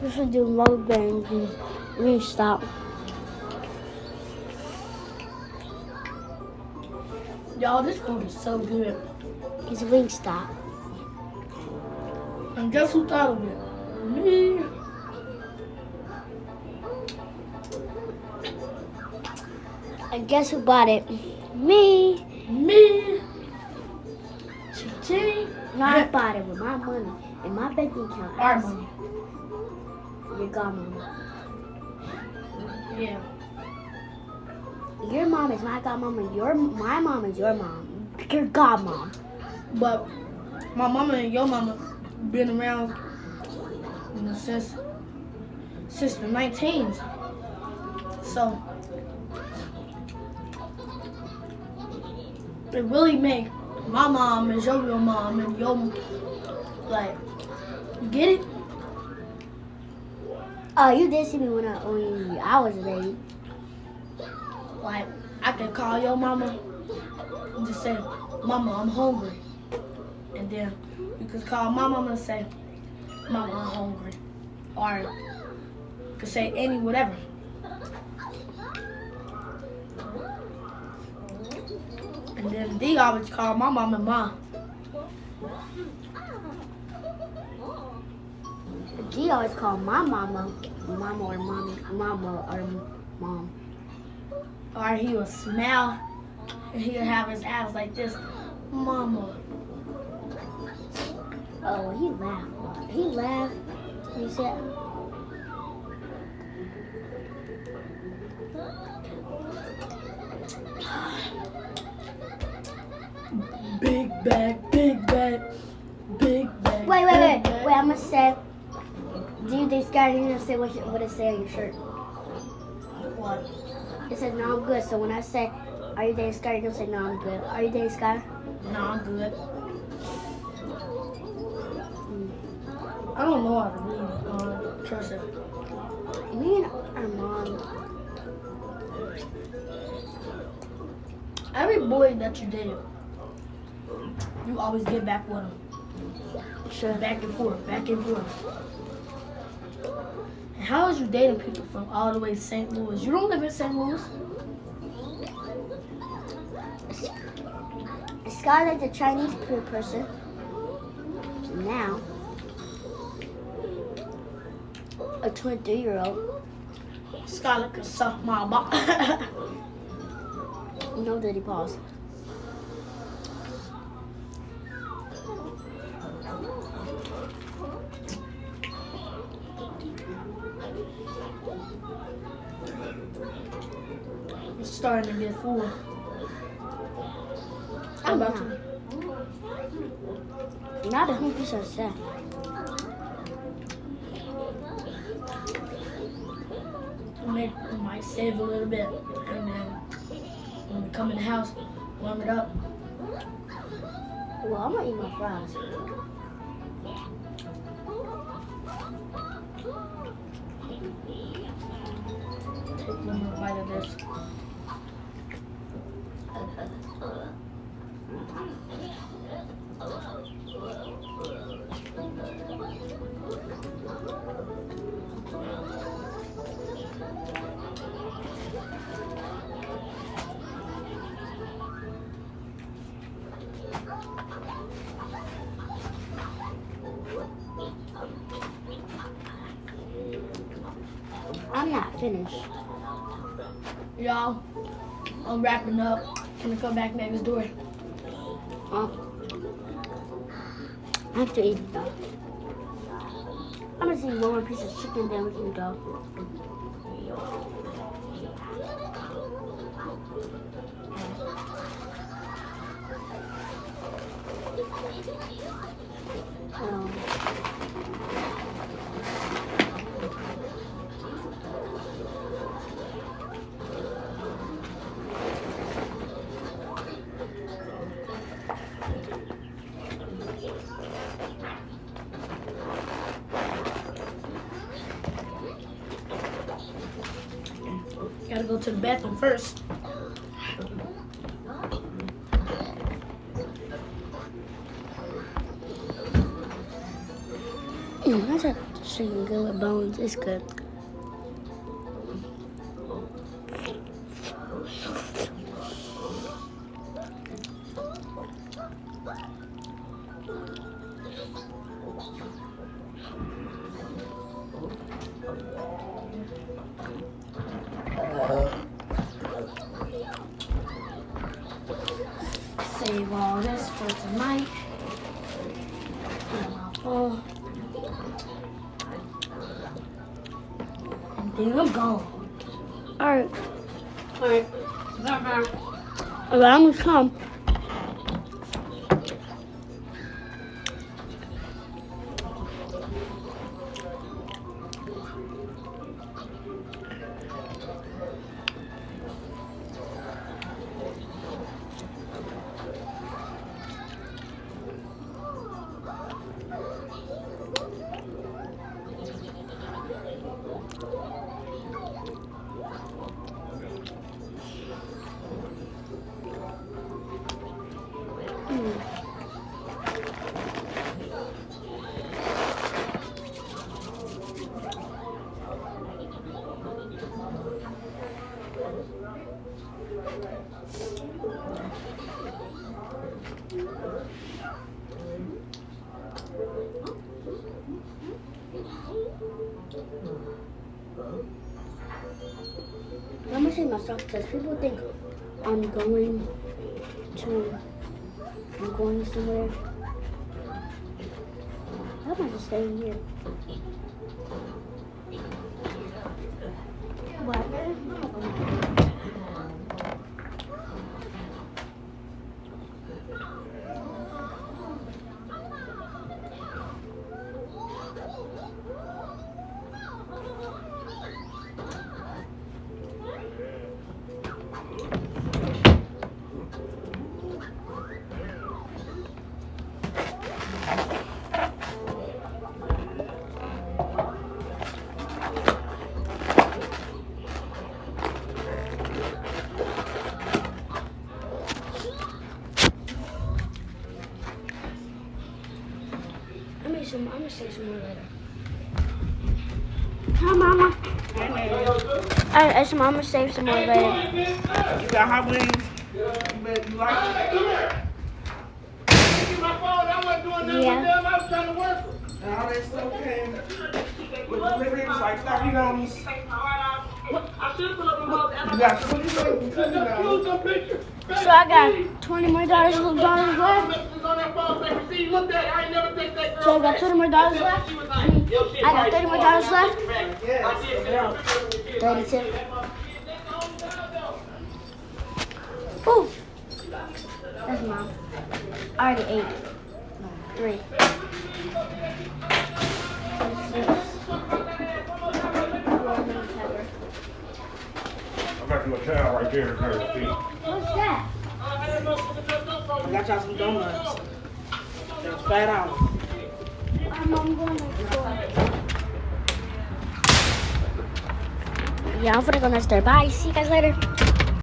We should do mukbang and Wingstop. Y'all, this food is so good. It's Wingstop. And guess who thought of it? Me. And guess who bought it? Me. Me. Ching. No, I bought it with my money and my bank account. Our money. Your godmama. Yeah. Your mom is my godmama. My mom is your mom. Your godmom. But my mama and your mama been around, you know, since the 19s. So it really make my mom is your real mom and your, like, you get it? Oh, you did see me when I was a baby. Like, I can call your mama and just say, Mama, I'm hungry. And then you could call my mama and say, Mama, I'm hungry. Or you could say any whatever. And then they always call my mama Mom. G always called my mama or mommy, mama or mom. Or he would smile and he would have his eyes like this, Mama. Oh, he laughed. He laughed. He said, Big bag, big bag, big bag. Wait, big bag. I'm gonna say, do you think Sky, you're gonna say what it say on your shirt? What? It says, no, I'm good. So when I say, are you dating Sky, you're gonna say, no, I'm good. Are you dating Sky? No, I'm good. I don't know how to read cursive. Me and our mom. Every boy that you date, you always get back with him. Sure. Back and forth, back and forth. And how is you dating people from all the way St. Louis? You don't live in St. Louis? Sky like the Chinese person. Now, a 23-year-old. Scarlett could suck my butt. No dirty paws. It's starting to get full. How about you? Not 100% set. We might save a little bit, and then when we come in the house, warm it up. Well, I'm gonna eat my fries. Take one more bite of this. I'm not finished. Y'all, I'm wrapping up. Gonna come back next door. I have to eat it though. I'm gonna see one more piece of chicken, then we can go. Gotta go to the bathroom first. When I said chicken good with bones. It's good. Save all this for tonight. Oh. And then I'm gone. Alright. Alright. I'm gonna come. I'm gonna say myself because people think I'm going somewhere. I might just stay here. What? I'm gonna say some more later. Hi, Mama. I said, Mama, save some more later. You got hot wings? You like it? My phone, I wasn't doing nothing with them. I was trying to work. All that stuff came with delivery. It was like $30. You got $20. So I got $20 more left. So I got $20 more left. I got $30 more left. 32. Ooh. That's Mom. I already ate. 3. 6. I got you a towel right there. What's that? I got y'all some donuts. They're $5. Mom, going to school. Yeah, I'm gonna go next door. Bye. See you guys later.